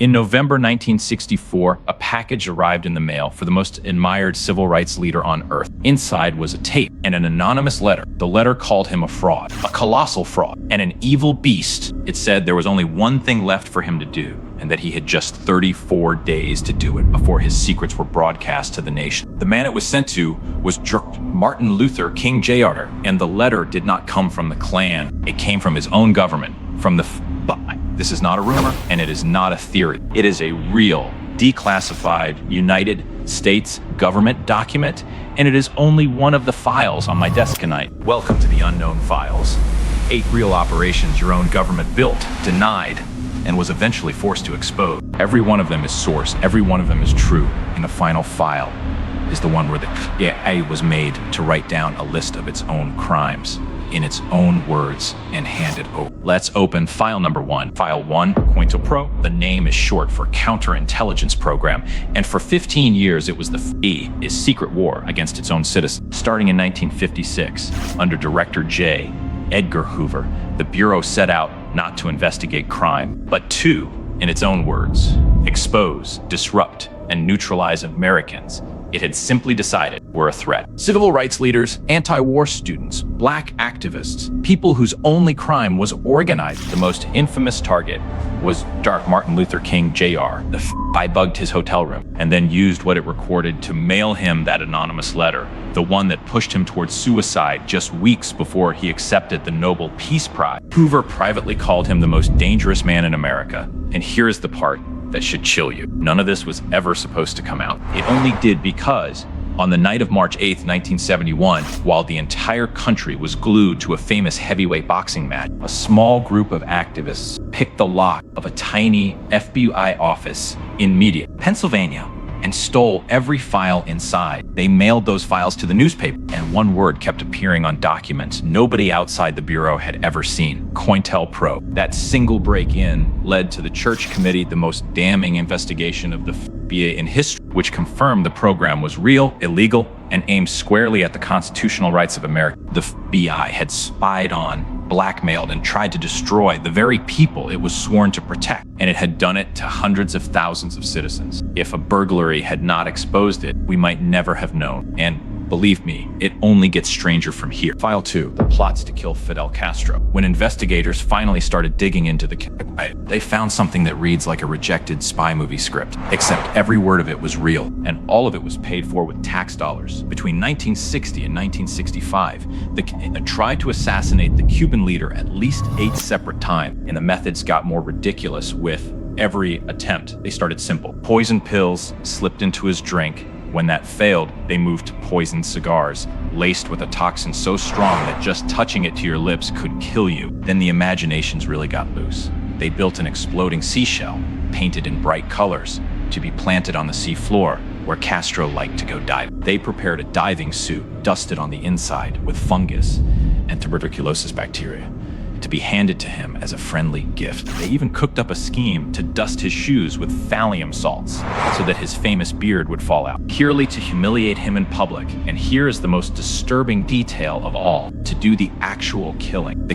In November 1964, a package arrived in the mail for the most admired civil rights leader on Earth. Inside was a tape and an anonymous letter. The letter called him a fraud, a colossal fraud, and an evil beast. It said there was only one thing left for him to do, and that he had just 34 days to do it before his secrets were broadcast to the nation. The man it was sent to was Martin Luther King Jr., and the letter did not come from the Klan. It came from his own government, from the FBI. This is not a rumor, and it is not a theory. It is a real, declassified United States government document, and it is only one of the files on my desk tonight. Welcome to the Unknown Files. 8 real operations your own government built, denied, and was eventually forced to expose. Every one of them is sourced, every one of them is true, and the final file is the one where the AI was made to write down a list of its own crimes in its own words and hand it over. Let's open file number 1. File 1, COINTELPRO. The name is short for Counterintelligence Program, and for 15 years it was the FBI's secret war against its own citizens. Starting in 1956, under Director J. Edgar Hoover, the Bureau set out not to investigate crime, but to, in its own words, expose, disrupt, and neutralize Americans it had simply decided were a threat. Civil rights leaders, anti-war students, black activists, people whose only crime was organized. The most infamous target was Martin Luther King Jr. The FBI bugged his hotel room and then used what it recorded to mail him that anonymous letter, the one that pushed him towards suicide just weeks before he accepted the Nobel Peace Prize. Hoover privately called him the most dangerous man in America. And here's the part that should chill you. None of this was ever supposed to come out. It only did because on the night of March 8th, 1971, while the entire country was glued to a famous heavyweight boxing match, a small group of activists picked the lock of a tiny FBI office in Media, Pennsylvania, and stole every file inside. They mailed those files to the newspaper, and one word kept appearing on documents nobody outside the Bureau had ever seen: COINTELPRO. That single break-in led to the Church Committee, the most damning investigation of the FBI in history, which confirmed the program was real, illegal, and aimed squarely at the constitutional rights of America. The FBI had spied on, blackmailed, and tried to destroy the very people it was sworn to protect, and it had done it to hundreds of thousands of citizens. If a burglary had not exposed it, we might never have known. And believe me, it only gets stranger from here. File 2, the plots to kill Fidel Castro. When investigators finally started digging into the case, they found something that reads like a rejected spy movie script, except every word of it was real, and all of it was paid for with tax dollars. Between 1960 and 1965, they tried to assassinate the Cuban leader at least 8 separate times, and the methods got more ridiculous with every attempt. They started simple. Poison pills slipped into his drink. When that failed, they moved to poisoned cigars, laced with a toxin so strong that just touching it to your lips could kill you. Then the imaginations really got loose. They built an exploding seashell, painted in bright colors, to be planted on the sea floor, where Castro liked to go dive. They prepared a diving suit, dusted on the inside with fungus and tuberculosis bacteria, to be handed to him as a friendly gift. They even cooked up a scheme to dust his shoes with thallium salts so that his famous beard would fall out, purely to humiliate him in public. And here is the most disturbing detail of all: to do the actual killing.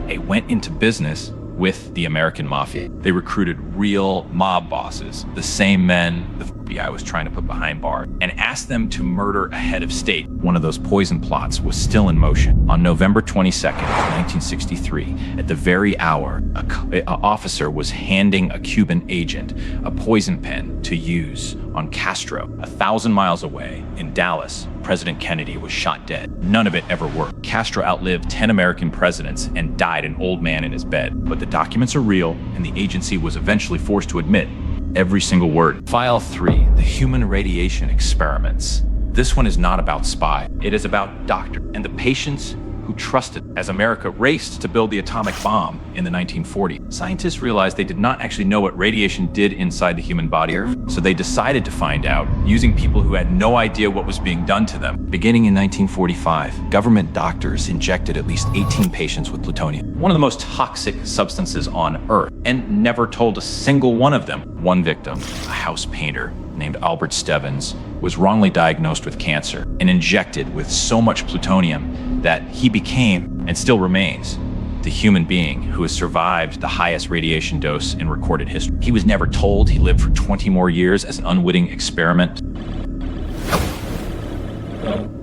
They went into business with the American mafia. They recruited real mob bosses, the same men the FBI was trying to put behind bars, and asked them to murder a head of state. One of those poison plots was still in motion. On November 22nd, 1963, at the very hour, an officer was handing a Cuban agent a poison pen to use on Castro. 1,000 miles away, in Dallas, President Kennedy was shot dead. None of it ever worked. Castro outlived 10 American presidents and died an old man in his bed. But the documents are real, and the agency was eventually forced to admit every single word. File 3, the human radiation experiments. This one is not about spy. It is about doctor and the patients who trusted as America raced to build the atomic bomb in the 1940s. Scientists realized they did not actually know what radiation did inside the human body, so they decided to find out using people who had no idea what was being done to them. Beginning in 1945, government doctors injected at least 18 patients with plutonium, one of the most toxic substances on Earth, and never told a single one of them. One victim, a house painter named Albert Stevens, was wrongly diagnosed with cancer and injected with so much plutonium that he became, and still remains, the human being who has survived the highest radiation dose in recorded history. He was never told he lived for 20 more years as an unwitting experiment.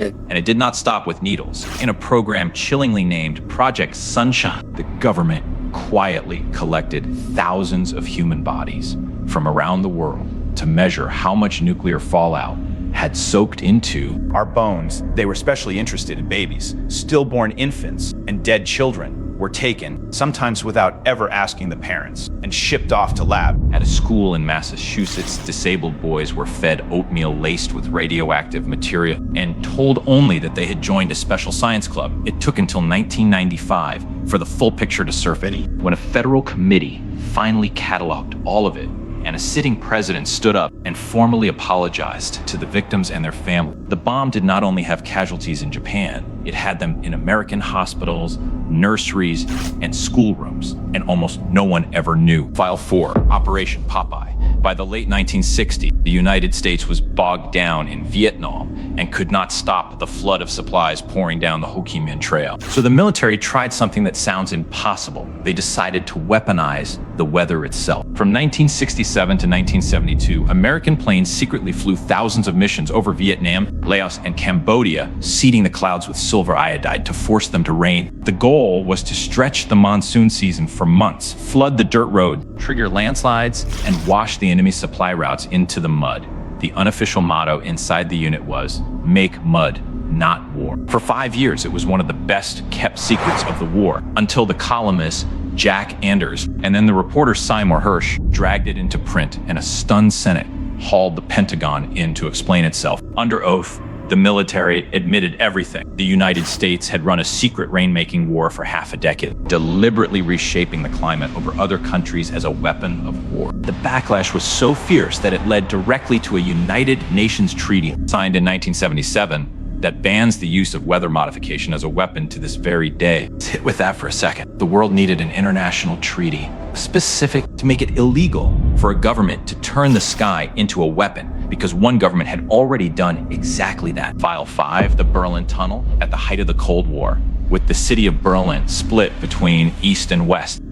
And it did not stop with needles. In a program chillingly named Project Sunshine, the government quietly collected thousands of human bodies from around the world to measure how much nuclear fallout had soaked into our bones. They were especially interested in babies. Stillborn infants and dead children were taken, sometimes without ever asking the parents, and shipped off to lab. At a school in Massachusetts, disabled boys were fed oatmeal laced with radioactive material and told only that they had joined a special science club. It took until 1995 for the full picture to surface, when a federal committee finally cataloged all of it, and a sitting president stood up and formally apologized to the victims and their families. The bomb did not only have casualties in Japan, it had them in American hospitals, nurseries, and schoolrooms, and almost no one ever knew. File 4, Operation Popeye. By the late 1960s, the United States was bogged down in Vietnam and could not stop the flood of supplies pouring down the Ho Chi Minh Trail. So the military tried something that sounds impossible. They decided to weaponize the weather itself. From 1967 to 1972, American planes secretly flew thousands of missions over Vietnam, Laos, and Cambodia, seeding the clouds with silver iodide to force them to rain. The goal was to stretch the monsoon season for months, flood the dirt road, trigger landslides, and wash the enemy's supply routes into the mud. The unofficial motto inside the unit was, "Make mud, not war." For 5 years, it was one of the best kept secrets of the war, until the columnist Jack Anders and then the reporter Seymour Hersh dragged it into print, and a stunned Senate hauled the Pentagon in to explain itself. Under oath, the military admitted everything. The United States had run a secret rainmaking war for half a decade, deliberately reshaping the climate over other countries as a weapon of war. The backlash was so fierce that it led directly to a United Nations treaty signed in 1977 that bans the use of weather modification as a weapon to this very day. Sit with that for a second. The world needed an international treaty specific to make it illegal for a government to turn the sky into a weapon, because one government had already done exactly that. File 5, the Berlin Tunnel, at the height of the Cold War, with the city of Berlin split between East and West.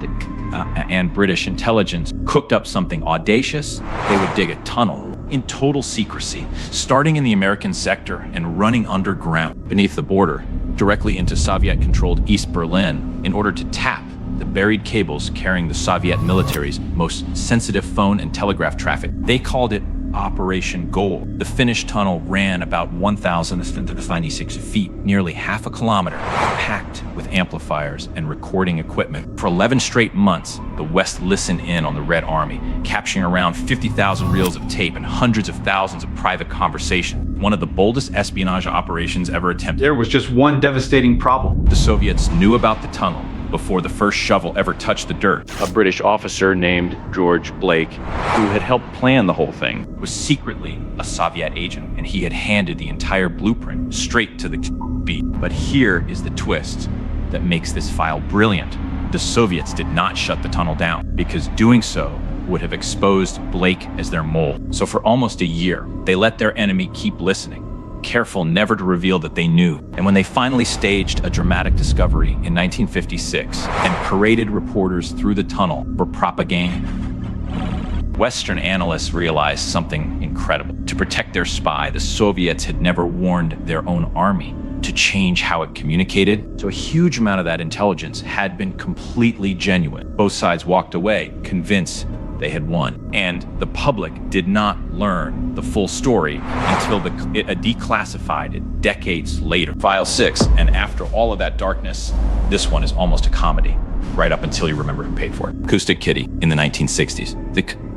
And British intelligence cooked up something audacious. They would dig a tunnel in total secrecy, starting in the American sector and running underground beneath the border directly into Soviet-controlled East Berlin in order to tap the buried cables carrying the Soviet military's most sensitive phone and telegraph traffic. They called it Operation Gold. The finished tunnel ran about 1,096 feet, nearly half a kilometer, packed with amplifiers and recording equipment. For 11 straight months, the West listened in on the Red Army, capturing around 50,000 reels of tape and hundreds of thousands of private conversations. One of the boldest espionage operations ever attempted. There was just one devastating problem. The Soviets knew about the tunnel before the first shovel ever touched the dirt. A British officer named George Blake, who had helped plan the whole thing, was secretly a Soviet agent, and he had handed the entire blueprint straight to the beat. But here is the twist that makes this file brilliant. The Soviets did not shut the tunnel down, because doing so would have exposed Blake as their mole. So for almost a year, they let their enemy keep listening, careful never to reveal that they knew. And when they finally staged a dramatic discovery in 1956 and paraded reporters through the tunnel for propaganda, Western analysts realized something incredible. To protect their spy, the Soviets had never warned their own army to change how it communicated. So a huge amount of that intelligence had been completely genuine. Both sides walked away, convinced they had won. And the public did not learn the full story until declassified it decades later. File 6, and after all of that darkness, this one is almost a comedy, right up until you remember who paid for it. Acoustic Kitty in the 1960s.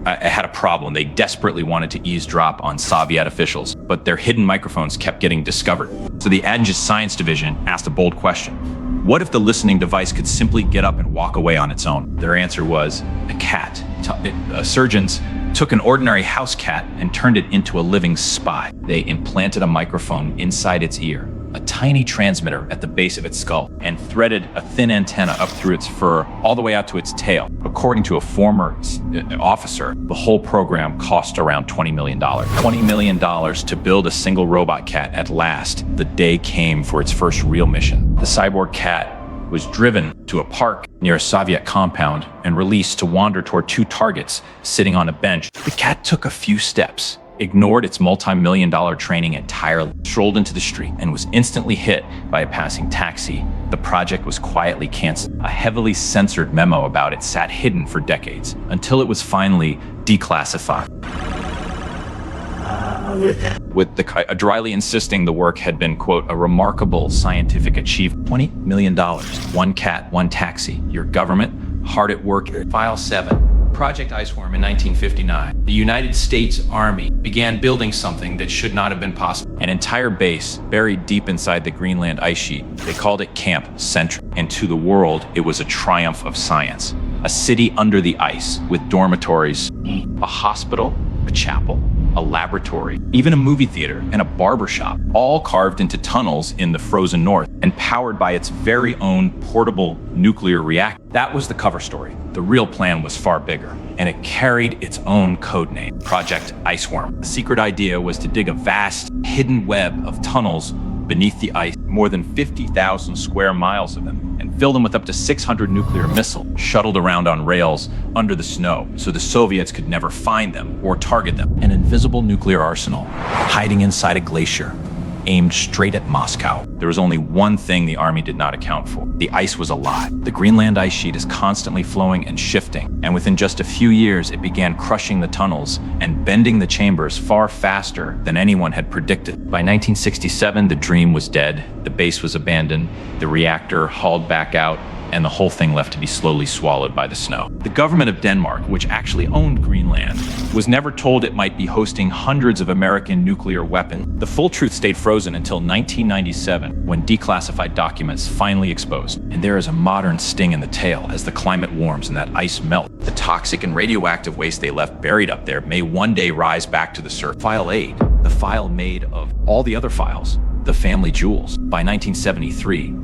I had a problem. They desperately wanted to eavesdrop on Soviet officials, but their hidden microphones kept getting discovered. So the Adjunct Science Division asked a bold question. What if the listening device could simply get up and walk away on its own? Their answer was a cat. Surgeons took an ordinary house cat and turned it into a living spy. They implanted a microphone inside its ear, a tiny transmitter at the base of its skull, and threaded a thin antenna up through its fur all the way out to its tail. According to a former officer, the whole program cost around $20 million. $20 million to build a single robot cat. At last, the day came for its first real mission. The cyborg cat was driven to a park near a Soviet compound and released to wander toward two targets sitting on a bench. The cat took a few steps, ignored its multi-million-dollar training entirely, strolled into the street, and was instantly hit by a passing taxi. The project was quietly canceled. A heavily censored memo about it sat hidden for decades, until it was finally declassified, with the dryly insisting the work had been, quote, a remarkable scientific achievement. $20 million. One cat, one taxi. Your government, hard at work. File 7. Project Iceworm in 1959. The United States Army began building something that should not have been possible. An entire base buried deep inside the Greenland ice sheet. They called it Camp Central. And to the world, it was a triumph of science. A city under the ice with dormitories, a hospital, a chapel, a laboratory, even a movie theater and a barber shop, all carved into tunnels in the frozen north and powered by its very own portable nuclear reactor. That was the cover story. The real plan was far bigger, and it carried its own code name, Project Iceworm. The secret idea was to dig a vast, hidden web of tunnels beneath the ice, more than 50,000 square miles of them, and fill them with up to 600 nuclear missiles shuttled around on rails under the snow so the Soviets could never find them or target them. An invisible nuclear arsenal hiding inside a glacier, aimed straight at Moscow. There was only one thing the army did not account for. The ice was alive. The Greenland ice sheet is constantly flowing and shifting, and within just a few years it began crushing the tunnels and bending the chambers far faster than anyone had predicted. By 1967, the dream was dead, the base was abandoned, the reactor hauled back out, and the whole thing left to be slowly swallowed by the snow. The government of Denmark, which actually owned Greenland, was never told it might be hosting hundreds of American nuclear weapons. The full truth stayed frozen until 1997, when declassified documents finally exposed. And there is a modern sting in the tail as the climate warms and that ice melts. The toxic and radioactive waste they left buried up there may one day rise back to the surface. File 8, the file made of all the other files, the family jewels. By 1973,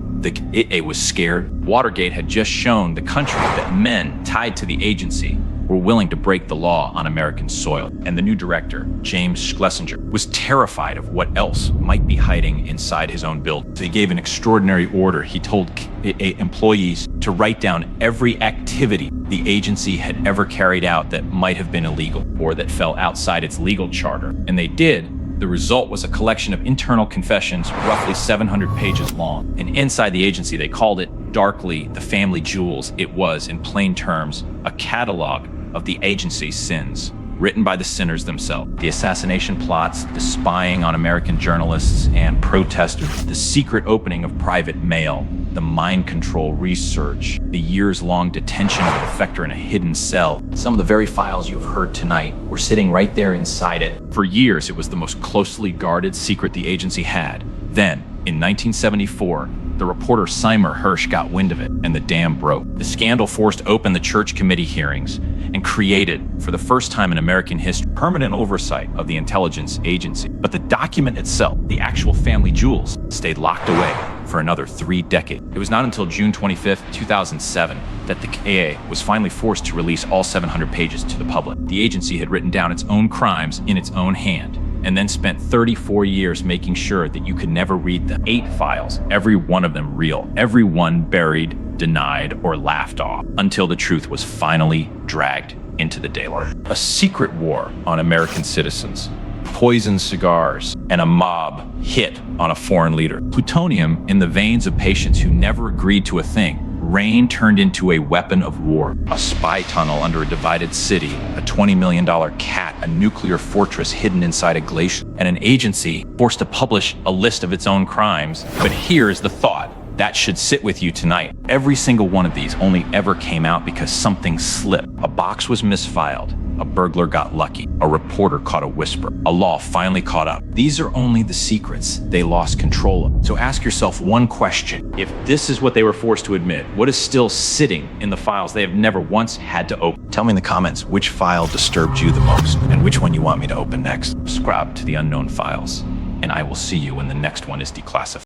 it was scared. Watergate had just shown the country that men tied to the agency were willing to break the law on American soil. And the new director, James Schlesinger, was terrified of what else might be hiding inside his own building. So he gave an extraordinary order. He told employees to write down every activity the agency had ever carried out that might have been illegal or that fell outside its legal charter. And they did. The result was a collection of internal confessions, roughly 700 pages long. And inside the agency, they called it darkly the family jewels. It was, in plain terms, a catalog of the agency's sins, written by the sinners themselves. The assassination plots, the spying on American journalists and protesters, the secret opening of private mail, the mind control research, the years-long detention of a defector in a hidden cell. Some of the very files you've heard tonight were sitting right there inside it. For years, it was the most closely guarded secret the agency had. Then, in 1974, the reporter Seymour Hersh got wind of it, and the dam broke. The scandal forced open the Church Committee hearings and created, for the first time in American history, permanent oversight of the intelligence agency. But the document itself, the actual family jewels, stayed locked away for another 3 decades. It was not until June 25th, 2007, that the KA was finally forced to release all 700 pages to the public. The agency had written down its own crimes in its own hand, and then spent 34 years making sure that you could never read them. 8 files, every one of them real, every one buried, denied, or laughed off, until the truth was finally dragged into the daylight. A secret war on American citizens, poisoned cigars, and a mob hit on a foreign leader. Plutonium in the veins of patients who never agreed to a thing. Rain turned into a weapon of war. A spy tunnel under a divided city, a $20 million cat, a nuclear fortress hidden inside a glacier, and an agency forced to publish a list of its own crimes. But here's the thought that should sit with you tonight. Every single one of these only ever came out because something slipped. A box was misfiled. A burglar got lucky. A reporter caught a whisper. A law finally caught up. These are only the secrets they lost control of. So ask yourself one question. If this is what they were forced to admit, what is still sitting in the files they have never once had to open? Tell me in the comments which file disturbed you the most and which one you want me to open next. Subscribe to the Unknown Files, and I will see you when the next one is declassified.